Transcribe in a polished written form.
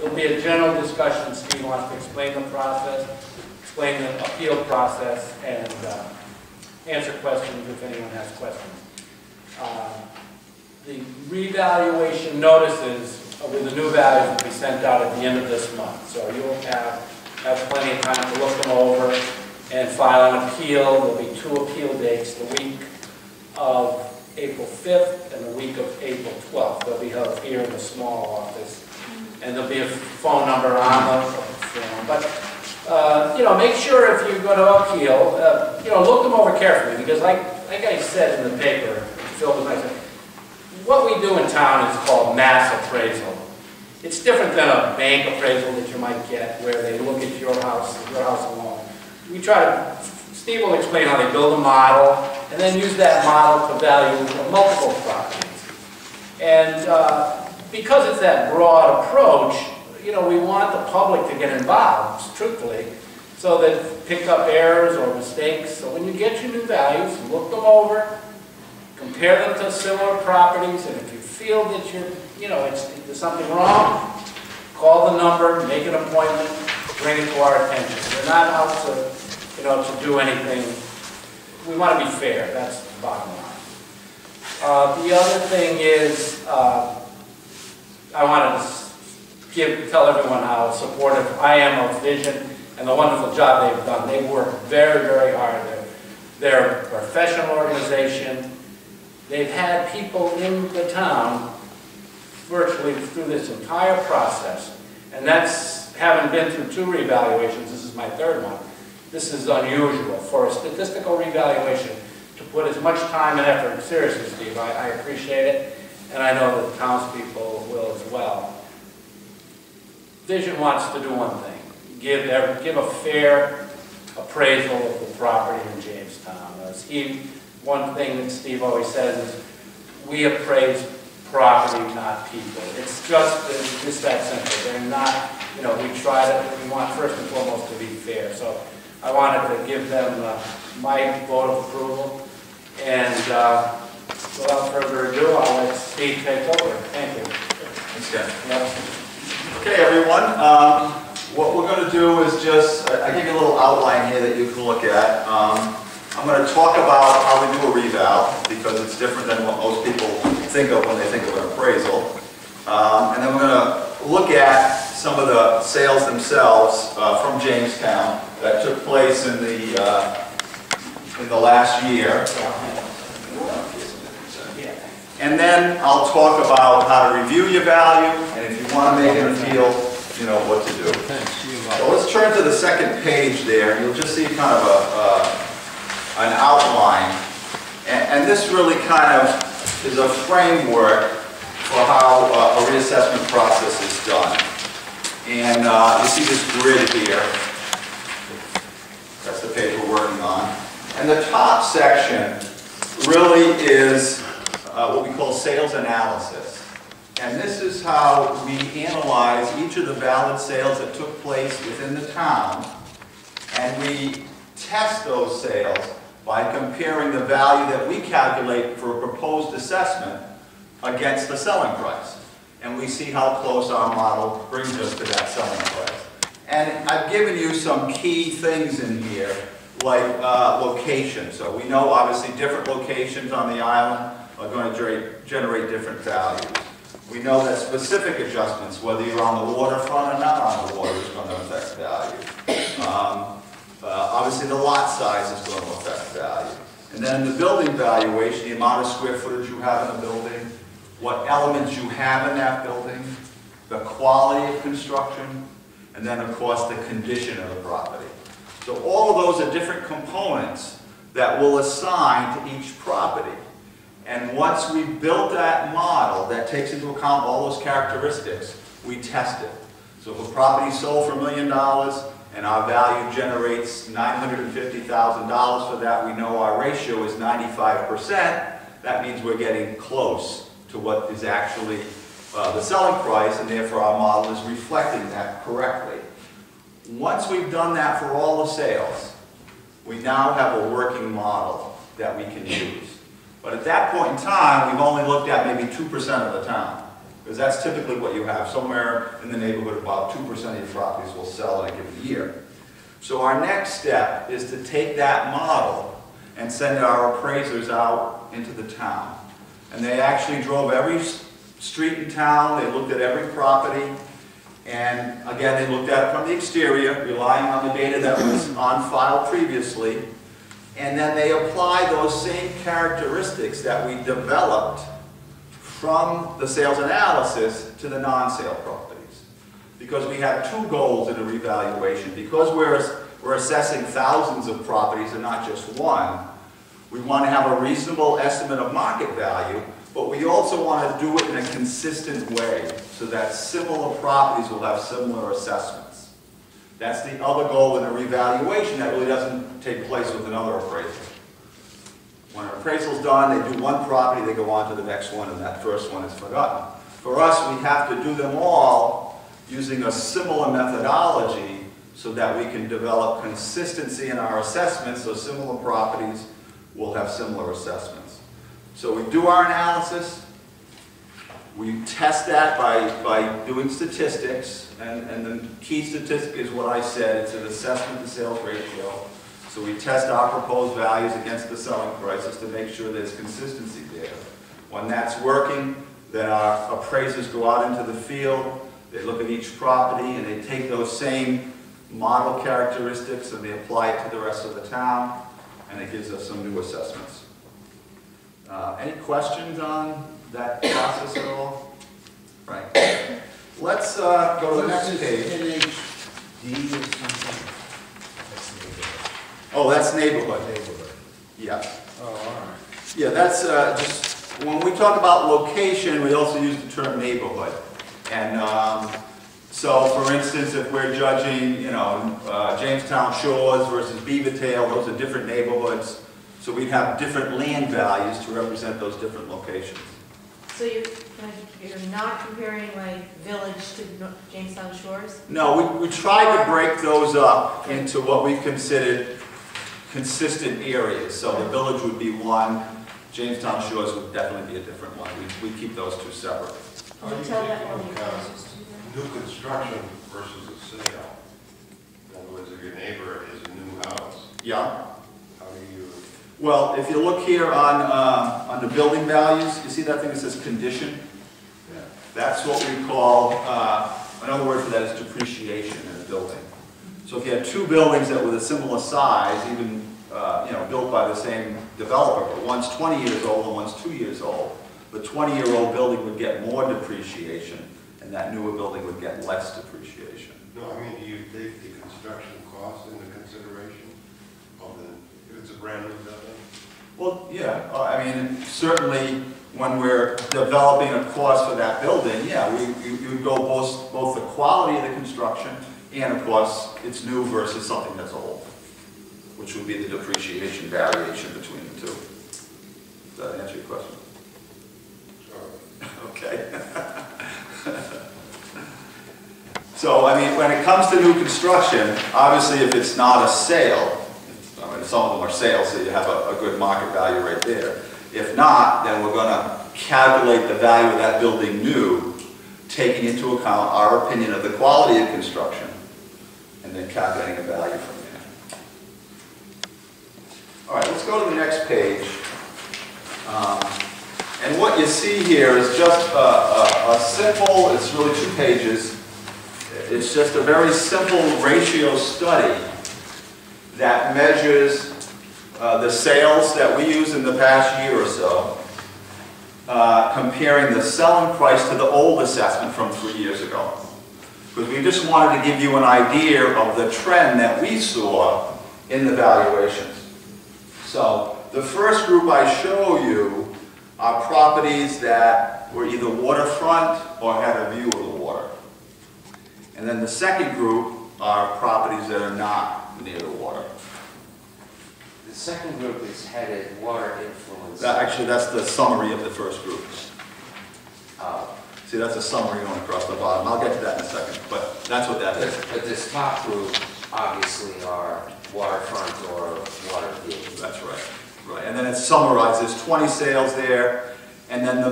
There'll be a general discussion. Steve wants to explain the process, explain the appeal process, and answer questions if anyone has questions. The revaluation notices with the new values will be sent out at the end of this month. So you'll have plenty of time to look them over and file an appeal. There'll be 2 appeal dates, the week of April 5th and the week of April 12th. They'll be held here in the small office. And there'll be a phone number on the form. But, you know, make sure if you're going to appeal, you know, look them over carefully. Because like I said in the paper, Phil was nice, what we do in town is called mass appraisal. It's different than a bank appraisal that you might get where they look at your house alone. We try to, Steve will explain how they build a model and then use that model to value multiple properties. And because it's that broad approach, you know, we want the public to get involved, truthfully, so that pick up errors or mistakes. So when you get your new values, look them over, compare them to similar properties, and if you feel that you know, there's something wrong, call the number, make an appointment, bring it to our attention. We're not out to, you know, to do anything. We want to be fair. That's the bottom line. The other thing is, I wanted to tell everyone how supportive I am of Vision and the wonderful job they've done. They work very, very hard. They're a professional organization. They've had people in the town virtually through this entire process, and that's, having been through 2 revaluations, this is my 3rd one. This is unusual for a statistical revaluation to put as much time and effort. Seriously, Steve, I appreciate it, and I know that townspeople will as well. Vision wants to do one thing, give a fair appraisal of the property in Jamestown. One thing that Steve always says is, we appraise property, not people. It's just that simple. They're not, you know, we want first and foremost to be fair. So I wanted to give them my vote of approval. And without further ado, I'll let Steve take over. Thank you. Thanks, Ken. Yep. Okay, everyone. What we're going to do is just, I give you a little outline here that you can look at. I'm going to talk about how we do a reval, because it's different than what most people think of when they think of an appraisal. And then we're going to look at some of the sales themselves from Jamestown that took place in the last year. And then I'll talk about how to review your value, and if you want to make an appeal, you know what to do. So let's turn to the 2nd page there, and you'll just see kind of an outline, and this really kind of is a framework for how a reassessment process is done. And you see this grid here. That's the page we're working on. And the top section really is what we call sales analysis. And this is how we analyze each of the valid sales that took place within the town, and we test those sales by comparing the value that we calculate for a proposed assessment against the selling price. And we see how close our model brings us to that selling price. And I've given you some key things in here, like location. So we know obviously different locations on the island are going to generate different values. We know that specific adjustments, whether you're on the waterfront or not on the water, is going to affect value. Obviously the lot size is going to affect value. And then the building valuation, the amount of square footage you have in a building, what elements you have in that building, the quality of construction, and then of course the condition of the property. So all of those are different components that we'll assign to each property. And once we've built that model that takes into account all those characteristics, we test it. So if a property sold for $1 million and our value generates $950,000 for that, we know our ratio is 95%. That means we're getting close to what is actually the selling price, and therefore our model is reflecting that correctly. Once we've done that for all the sales, we now have a working model that we can use. But at that point in time, we've only looked at maybe 2% of the town. because that's typically what you have. Somewhere in the neighborhood, about 2% of your properties will sell in a given year. So our next step is to take that model and send our appraisers out into the town. And they actually drove every street in town, they looked at every property, and again, they looked at it from the exterior, relying on the data that was on file previously, and then they applied those same characteristics that we developed from the sales analysis to the non-sale properties. Because we have two goals in a revaluation. Because we're assessing thousands of properties and not just one, we want to have a reasonable estimate of market value, but we also want to do it in a consistent way so that similar properties will have similar assessments. That's the other goal in a revaluation that really doesn't take place with another appraisal. When an appraisal's done, they do one property, they go on to the next one, and that first one is forgotten. For us, we have to do them all using a similar methodology so that we can develop consistency in our assessments, so similar properties will have similar assessments. So we do our analysis, we test that by doing statistics, and the key statistic is what I said, it's an assessment to sales ratio. So we test our proposed values against the selling prices to make sure there's consistency there. When that's working, then our appraisers go out into the field, they look at each property, and they take those same model characteristics and they apply it to the rest of the town, and it gives us some new assessments. Any questions on that process at all? Right. Let's go to the next page. NHD or something? Oh, that's neighborhood. Neighborhood. Yeah. Oh, all right. Yeah, that's just, when we talk about location, we also use the term neighborhood. And so, for instance, if we're judging, Jamestown Shores versus Beavertail, those are different neighborhoods. So we'd have different land values to represent those different locations. So you're not comparing like Village to Jamestown Shores? No, we try to break those up into what we considered consistent areas. So the Village would be one, Jamestown Shores would definitely be a different one. We keep those two separate. Can you tell that one you guys New construction versus a sale. In other words, if your neighbor is a new house, Yeah. how do you? Well, if you look here on the building values, you see that thing that says condition? Yeah. That's what we call, another word for that is depreciation in a building. So if you had two buildings that were a similar size, even built by the same developer, but one's 20 years old and one's 2 years old, the 20-year-old building would get more depreciation, and that newer building would get less depreciation. No, I mean, do you take the construction cost into consideration of if it's a brand new building? Well, yeah, I mean, certainly when we're developing a cost for that building, yeah, we would go both the quality of the construction and, of course, it's new versus something that's old, which would be the depreciation variation between the two. Does that answer your question? Sure. Okay. So, I mean, when it comes to new construction, obviously if it's not a sale, I mean, some of them are sales, so you have a good market value right there. If not, then we're going to calculate the value of that building new, taking into account our opinion of the quality of construction, and then calculating a value from there. All right, let's go to the next page. And what you see here is just a simple, it's really 2 pages, it's just a very simple ratio study that measures the sales that we use in the past year or so, comparing the selling price to the old assessment from 3 years ago. Because we just wanted to give you an idea of the trend that we saw in the valuations. So the first group I show you are properties that were either waterfront or had a view of the water. And then the second group are properties that are not near the water. The second group is headed water influence. Actually, that's the summary of the first group. See, that's a summary going across the bottom. I'll get to that in a second, but that's what that is. But this top group obviously are waterfront or water view. That's right. Right. And then it summarizes 20 sales there, and then the